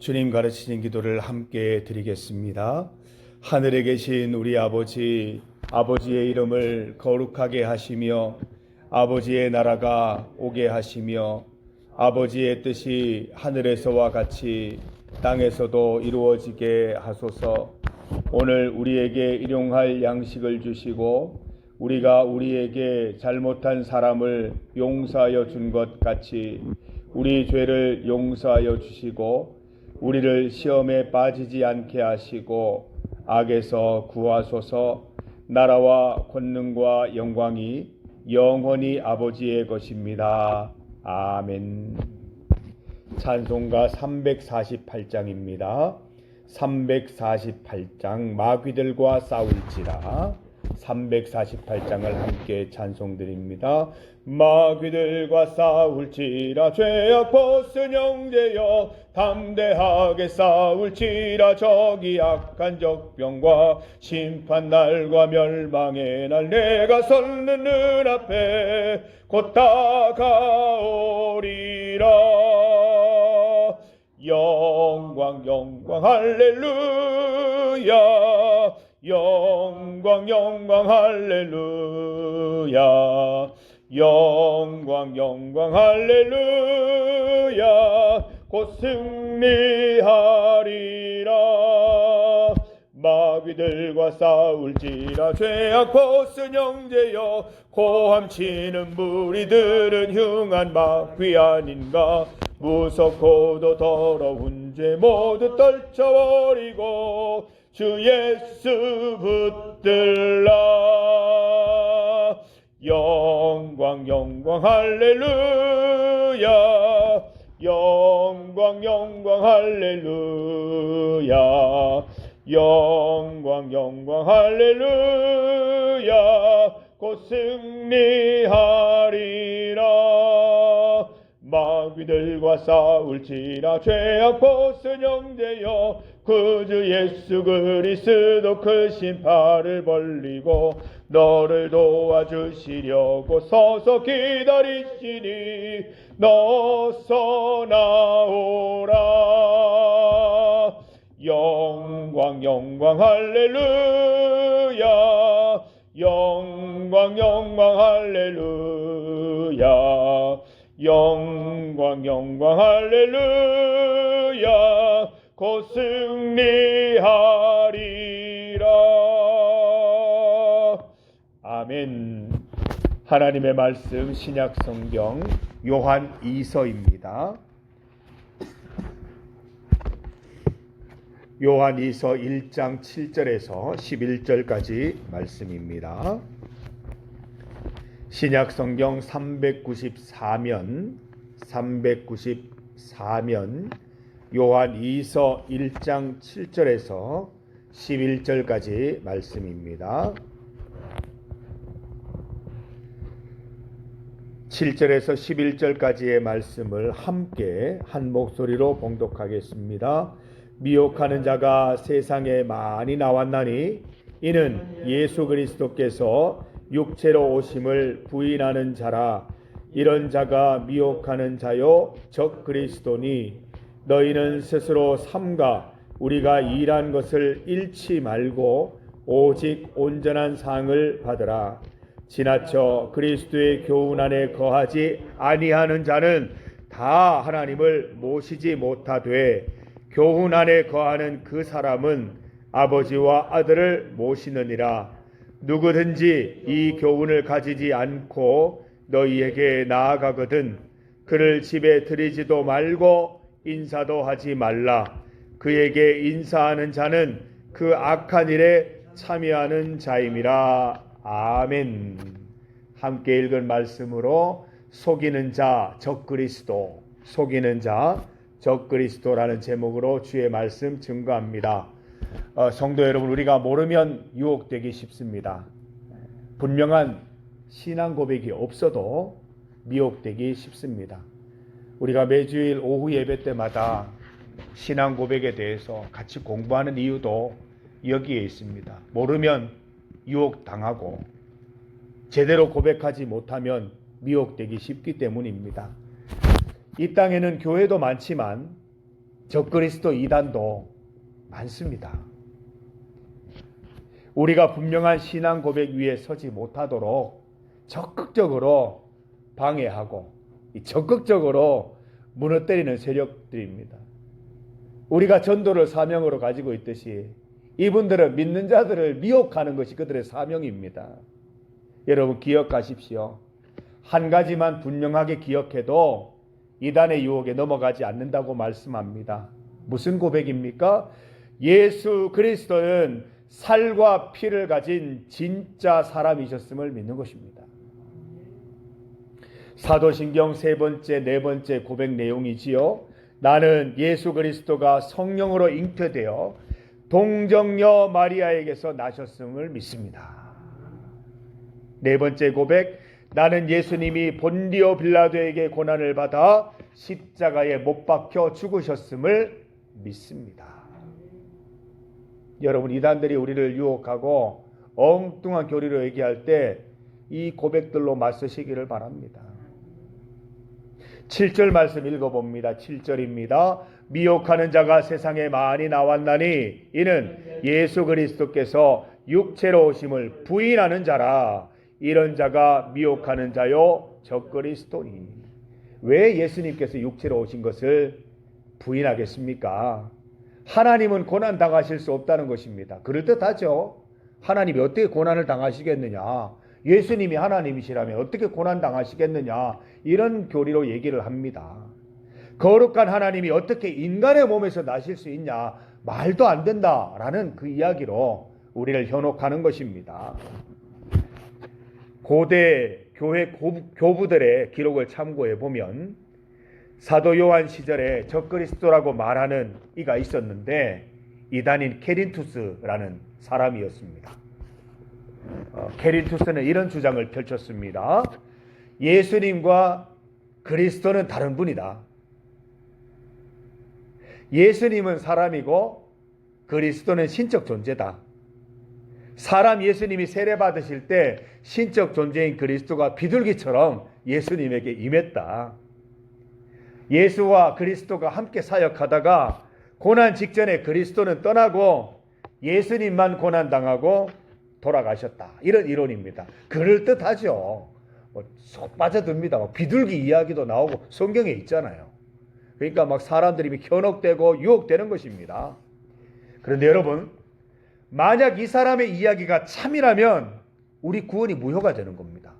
주님 가르치신 기도를 함께 드리겠습니다. 하늘에 계신 우리 아버지, 아버지의 이름을 거룩하게 하시며 아버지의 나라가 오게 하시며 아버지의 뜻이 하늘에서와 같이 땅에서도 이루어지게 하소서. 오늘 우리에게 일용할 양식을 주시고 우리가 우리에게 잘못한 사람을 용서하여 준 것 같이 우리 죄를 용서하여 주시고 우리를 시험에 빠지지 않게 하시고 악에서 구하소서. 나라와 권능과 영광이 영원히 아버지의 것입니다. 아멘. 찬송가 348장입니다. 348장 마귀들과 싸울지라. 348장을 함께 찬송드립니다. 마귀들과 싸울지라 죄악 벗은 형제여 담대하게 싸울지라 저기 악한 적병과 심판날과 멸망의 날 내가 서는 눈앞에 곧 다가오리라. 영광 영광 할렐루야 영광 영광 할렐루야 영광 영광 할렐루야 곧 승리하리라. 마귀들과 싸울지라 죄악 벗은 형제여 고함치는 무리들은 흉한 마귀 아닌가. 무섭고도 더러운 죄 모두 떨쳐버리고 주 예수 붙들라. 영광 영광 할렐루야 영광 영광 할렐루야 영광 영광 할렐루야 곧 승리하리라. 마귀들과 싸울지라 죄악 벗은 형제여 구주 예수 그리스도 크신 팔을 벌리고 너를 도와주시려고 서서 기다리시니 너서 나오라. 영광 영광 할렐루야 영광 영광 할렐루야 영광 영광 할렐루야 곧 승리하리라. 아멘. 하나님의 말씀 신약성경 요한 2서입니다. 요한 2서 1장 7절에서 11절까지 말씀입니다. 신약성경 394면 요한 2서 1장 7절에서 11절까지 말씀입니다. 7절에서 11절까지의 말씀을 함께 한 목소리로 봉독하겠습니다. 미혹하는 자가 세상에 많이 나왔나니 이는 예수 그리스도께서 육체로 오심을 부인하는 자라. 이런 자가 미혹하는 자요 적 그리스도니 너희는 스스로 삼가 우리가 일한 것을 잃지 말고 오직 온전한 상을 받으라. 지나쳐 그리스도의 교훈 안에 거하지 아니하는 자는 다 하나님을 모시지 못하되 교훈 안에 거하는 그 사람은 아버지와 아들을 모시느니라. 누구든지 이 교훈을 가지지 않고 너희에게 나아가거든 그를 집에 들이지도 말고 인사도 하지 말라. 그에게 인사하는 자는 그 악한 일에 참여하는 자임이라. 아멘. 함께 읽은 말씀으로 속이는 자 적그리스도, 속이는 자 적그리스도라는 제목으로 주의 말씀 증거합니다. 성도 여러분, 우리가 모르면 유혹되기 쉽습니다. 분명한 신앙 고백이 없어도 미혹되기 쉽습니다. 우리가 매주일 오후 예배 때마다 신앙 고백에 대해서 같이 공부하는 이유도 여기에 있습니다. 모르면 유혹당하고 제대로 고백하지 못하면 미혹되기 쉽기 때문입니다. 이 땅에는 교회도 많지만 적그리스도 이단도 많습니다. 우리가 분명한 신앙 고백 위에 서지 못하도록 적극적으로 방해하고 적극적으로 무너뜨리는 세력들입니다. 우리가 전도를 사명으로 가지고 있듯이 이분들은 믿는 자들을 미혹하는 것이 그들의 사명입니다. 여러분 기억하십시오. 한 가지만 분명하게 기억해도 이단의 유혹에 넘어가지 않는다고 말씀합니다. 무슨 고백입니까? 예수 그리스도는 살과 피를 가진 진짜 사람이셨음을 믿는 것입니다. 사도신경 3번째, 4번째 고백 내용이지요. 나는 예수 그리스도가 성령으로 잉태되어 동정녀 마리아에게서 나셨음을 믿습니다. 4번째 고백, 나는 예수님이 본디오 빌라도에게 고난을 받아 십자가에 못 박혀 죽으셨음을 믿습니다. 여러분 이단들이 우리를 유혹하고 엉뚱한 교리로 얘기할 때 이 고백들로 맞서시기를 바랍니다. 7절 말씀 읽어봅니다. 7절입니다. 미혹하는 자가 세상에 많이 나왔나니 이는 예수 그리스도께서 육체로 오심을 부인하는 자라. 이런 자가 미혹하는 자요 적그리스도니. 왜 예수님께서 육체로 오신 것을 부인하겠습니까? 하나님은 고난 당하실 수 없다는 것입니다. 그럴듯하죠. 하나님이 어떻게 고난을 당하시겠느냐, 예수님이 하나님이시라면 어떻게 고난 당하시겠느냐, 이런 교리로 얘기를 합니다. 거룩한 하나님이 어떻게 인간의 몸에서 나실 수 있냐, 말도 안 된다라는 그 이야기로 우리를 현혹하는 것입니다. 고대 교회 교부들의 기록을 참고해 보면 사도 요한 시절에 적그리스도라고 말하는 이가 있었는데 이단인 케린투스라는 사람이었습니다. 케린투스는 이런 주장을 펼쳤습니다. 예수님과 그리스도는 다른 분이다. 예수님은 사람이고 그리스도는 신적 존재다. 사람 예수님이 세례 받으실 때 신적 존재인 그리스도가 비둘기처럼 예수님에게 임했다. 예수와 그리스도가 함께 사역하다가 고난 직전에 그리스도는 떠나고 예수님만 고난당하고 돌아가셨다. 이런 이론입니다. 그럴듯하죠. 쏙 빠져듭니다. 비둘기 이야기도 나오고 성경에 있잖아요. 그러니까 막 사람들이 현혹되고 유혹되는 것입니다. 그런데 여러분, 만약 이 사람의 이야기가 참이라면 우리 구원이 무효가 되는 겁니다.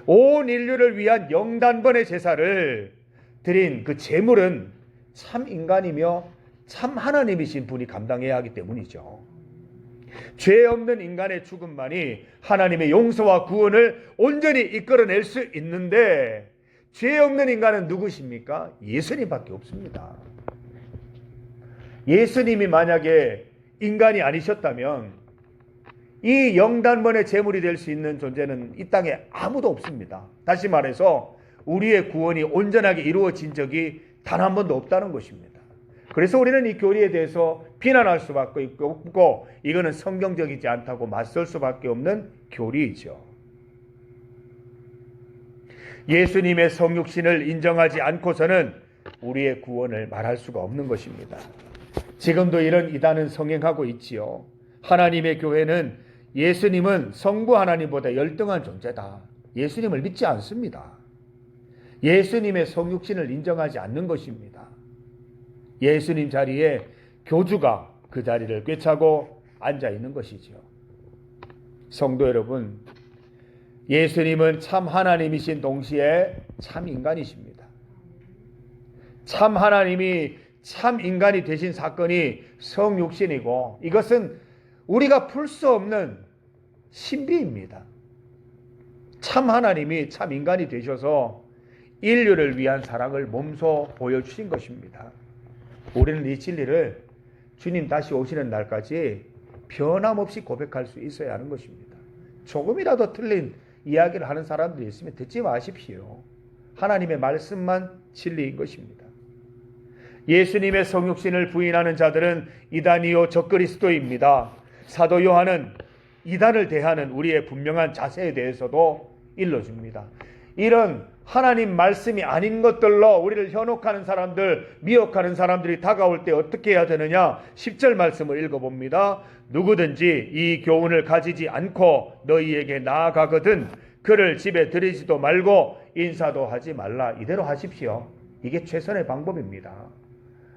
온 인류를 위한 영단번의 제사를 드린 그 제물은 참 인간이며 참 하나님이신 분이 감당해야 하기 때문이죠. 죄 없는 인간의 죽음만이 하나님의 용서와 구원을 온전히 이끌어낼 수 있는데 죄 없는 인간은 누구십니까? 예수님밖에 없습니다. 예수님이 만약에 인간이 아니셨다면 이 영단번의 제물이 될 수 있는 존재는 이 땅에 아무도 없습니다. 다시 말해서 우리의 구원이 온전하게 이루어진 적이 단 한 번도 없다는 것입니다. 그래서 우리는 이 교리에 대해서 비난할 수밖에 없고 이거는 성경적이지 않다고 맞설 수밖에 없는 교리이죠. 예수님의 성육신을 인정하지 않고서는 우리의 구원을 말할 수가 없는 것입니다. 지금도 이런 이단은 성행하고 있지요. 하나님의 교회는 예수님은 성부 하나님보다 열등한 존재다. 예수님을 믿지 않습니다. 예수님의 성육신을 인정하지 않는 것입니다. 예수님 자리에 교주가 그 자리를 꿰차고 앉아 있는 것이죠. 성도 여러분, 예수님은 참 하나님이신 동시에 참 인간이십니다. 참 하나님이 참 인간이 되신 사건이 성육신이고 이것은 우리가 풀 수 없는 신비입니다. 참 하나님이 참 인간이 되셔서 인류를 위한 사랑을 몸소 보여주신 것입니다. 우리는 이 진리를 주님 다시 오시는 날까지 변함없이 고백할 수 있어야 하는 것입니다. 조금이라도 틀린 이야기를 하는 사람들이 있으면 듣지 마십시오. 하나님의 말씀만 진리인 것입니다. 예수님의 성육신을 부인하는 자들은 이단이요 적그리스도입니다. 사도 요한은 이단을 대하는 우리의 분명한 자세에 대해서도 일러줍니다. 이런 하나님 말씀이 아닌 것들로 우리를 현혹하는 사람들, 미혹하는 사람들이 다가올 때 어떻게 해야 되느냐? 10절 말씀을 읽어봅니다. 누구든지 이 교훈을 가지지 않고 너희에게 나아가거든 그를 집에 들이지도 말고 인사도 하지 말라. 이대로 하십시오. 이게 최선의 방법입니다.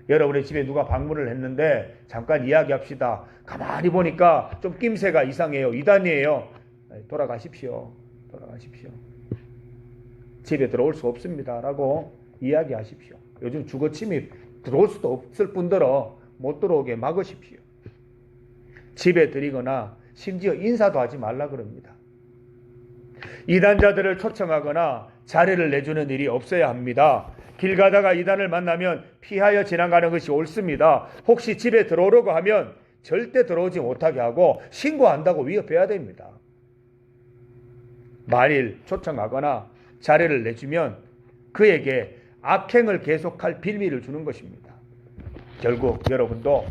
여러분의 집에 누가 방문을 했는데 잠깐 이야기합시다. 가만히 보니까 좀 낌새가 이상해요. 이단이에요. 돌아가십시오. 돌아가십시오. 집에 들어올 수 없습니다. 라고 이야기하십시오. 요즘 주거 침입 들어올 수도 없을 뿐더러 못 들어오게 막으십시오. 집에 들이거나 심지어 인사도 하지 말라 그럽니다. 이단자들을 초청하거나 자리를 내주는 일이 없어야 합니다. 길 가다가 이단을 만나면 피하여 지나가는 것이 옳습니다. 혹시 집에 들어오려고 하면 절대 들어오지 못하게 하고 신고한다고 위협해야 됩니다. 만일 초청하거나 자리를 내주면 그에게 악행을 계속할 빌미를 주는 것입니다. 결국 여러분도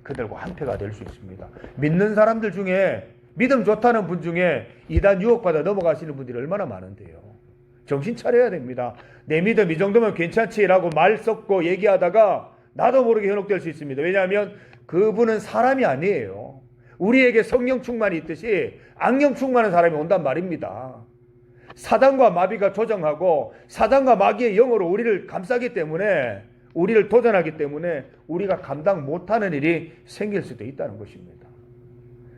그들과 한패가 될 수 있습니다. 믿는 사람들 중에 믿음 좋다는 분 중에 이단 유혹받아 넘어가시는 분들이 얼마나 많은데요. 정신 차려야 됩니다. 내 믿음 이 정도면 괜찮지라고 말 섞고 얘기하다가 나도 모르게 현혹될 수 있습니다. 왜냐하면 그분은 사람이 아니에요. 우리에게 성령 충만이 있듯이 악령 충만한 사람이 온단 말입니다. 사단과 마귀가 조정하고 사단과 마귀의 영으로 우리를 감싸기 때문에, 우리를 도전하기 때문에 우리가 감당 못하는 일이 생길 수도 있다는 것입니다.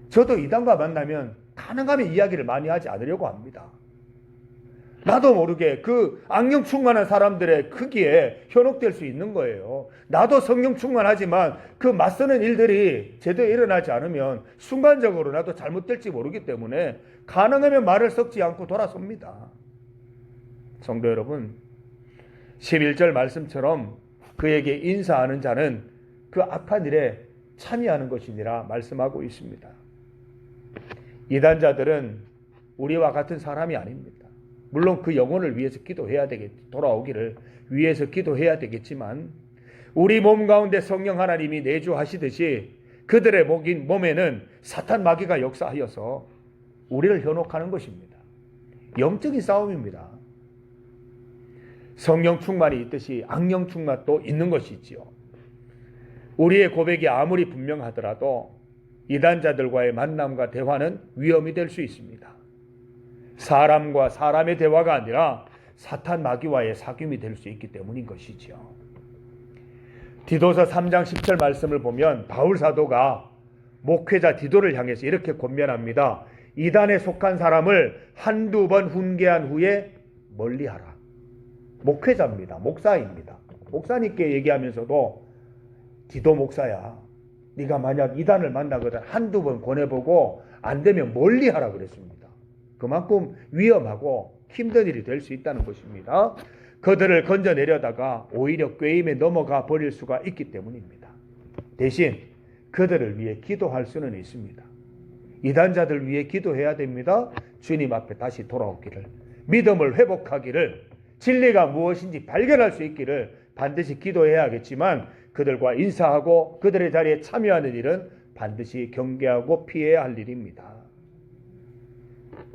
저도 이단과 만나면 가능하면 이야기를 많이 하지 않으려고 합니다. 나도 모르게 그 악령 충만한 사람들의 크기에 현혹될 수 있는 거예요. 나도 성령 충만하지만 그 맞서는 일들이 제대로 일어나지 않으면 순간적으로 나도 잘못될지 모르기 때문에 가능하면 말을 섞지 않고 돌아섭니다. 성도 여러분, 11절 말씀처럼 그에게 인사하는 자는 그 악한 일에 참여하는 것이니라 말씀하고 있습니다. 이단자들은 우리와 같은 사람이 아닙니다. 물론 그 영혼을 위해서 기도해야 돌아오기를 위해서 기도해야 되겠지만 우리 몸 가운데 성령 하나님이 내주하시듯이 그들의 몸에는 사탄 마귀가 역사하여서 우리를 현혹하는 것입니다. 영적인 싸움입니다. 성령 충만이 있듯이 악령 충만도 있는 것이지요. 우리의 고백이 아무리 분명하더라도 이단자들과의 만남과 대화는 위험이 될 수 있습니다. 사람과 사람의 대화가 아니라 사탄 마귀와의 사귐이 될 수 있기 때문인 것이지요. 디도서 3장 10절 말씀을 보면 바울 사도가 목회자 디도를 향해서 이렇게 권면합니다. 이단에 속한 사람을 한두 번 훈계한 후에 멀리하라. 목회자입니다. 목사입니다. 목사님께 얘기하면서도 디도 목사야, 네가 만약 이단을 만나거든 한두 번 권해보고 안 되면 멀리하라 그랬습니다. 그만큼 위험하고 힘든 일이 될 수 있다는 것입니다. 그들을 건져내려다가 오히려 꾀임에 넘어가 버릴 수가 있기 때문입니다. 대신 그들을 위해 기도할 수는 있습니다. 이단자들 위해 기도해야 됩니다. 주님 앞에 다시 돌아오기를, 믿음을 회복하기를, 진리가 무엇인지 발견할 수 있기를 반드시 기도해야겠지만 그들과 인사하고 그들의 자리에 참여하는 일은 반드시 경계하고 피해야 할 일입니다.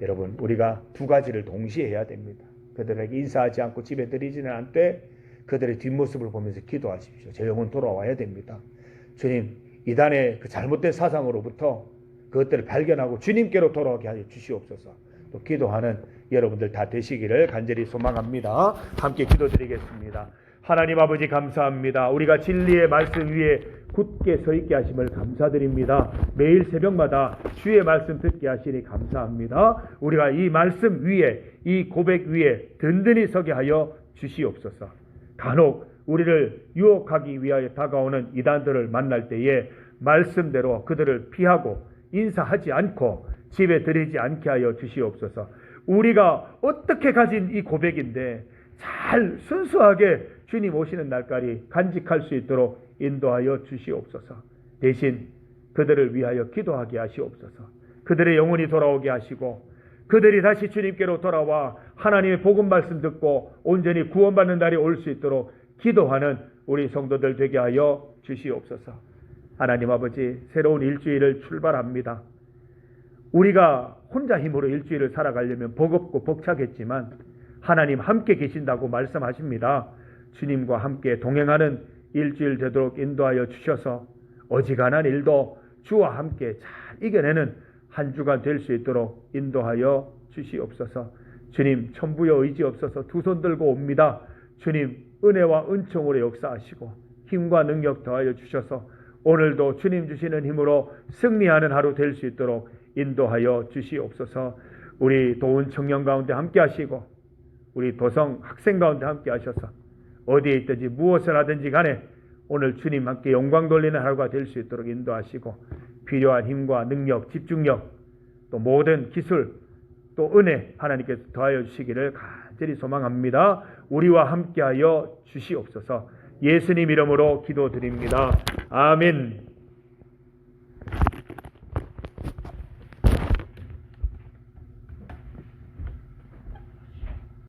여러분, 우리가 두 가지를 동시에 해야 됩니다. 그들에게 인사하지 않고 집에 들이지는 않되 그들의 뒷모습을 보면서 기도하십시오. 제 영혼 돌아와야 됩니다. 주님, 이단의 그 잘못된 사상으로부터 그것들을 발견하고 주님께로 돌아오게 하여 주시옵소서. 또 기도하는 여러분들 다 되시기를 간절히 소망합니다. 함께 기도드리겠습니다. 하나님 아버지 감사합니다. 우리가 진리의 말씀 위에 굳게 서 있게 하심을 감사드립니다. 매일 새벽마다 주의 말씀 듣게 하시니 감사합니다. 우리가 이 말씀 위에, 이 고백 위에 든든히 서게 하여 주시옵소서. 간혹 우리를 유혹하기 위하여 다가오는 이단들을 만날 때에 말씀대로 그들을 피하고 인사하지 않고 집에 들이지 않게 하여 주시옵소서. 우리가 어떻게 가진 이 고백인데 잘 순수하게 주님 오시는 날까지 간직할 수 있도록 인도하여 주시옵소서. 대신 그들을 위하여 기도하게 하시옵소서. 그들의 영혼이 돌아오게 하시고 그들이 다시 주님께로 돌아와 하나님의 복음 말씀 듣고 온전히 구원받는 날이 올 수 있도록 기도하는 우리 성도들 되게 하여 주시옵소서. 하나님 아버지, 새로운 일주일을 출발합니다. 우리가 혼자 힘으로 일주일을 살아가려면 버겁고 벅차겠지만 하나님 함께 계신다고 말씀하십니다. 주님과 함께 동행하는 일주일 되도록 인도하여 주셔서 어지간한 일도 주와 함께 잘 이겨내는 한 주가 될 수 있도록 인도하여 주시옵소서. 주님 천부여 의지없어서 두 손 들고 옵니다. 주님 은혜와 은총으로 역사하시고 힘과 능력 더하여 주셔서 오늘도 주님 주시는 힘으로 승리하는 하루 될 수 있도록 인도하여 주시옵소서. 우리 도운 청년 가운데 함께 하시고 우리 도성 학생 가운데 함께 하셔서 어디에 있든지 무엇을 하든지 간에 오늘 주님 함께 영광 돌리는 하루가 될 수 있도록 인도하시고 필요한 힘과 능력, 집중력, 또 모든 기술, 또 은혜 하나님께서 더하여 주시기를 간절히 소망합니다. 우리와 함께하여 주시옵소서. 예수님 이름으로 기도드립니다. 아멘.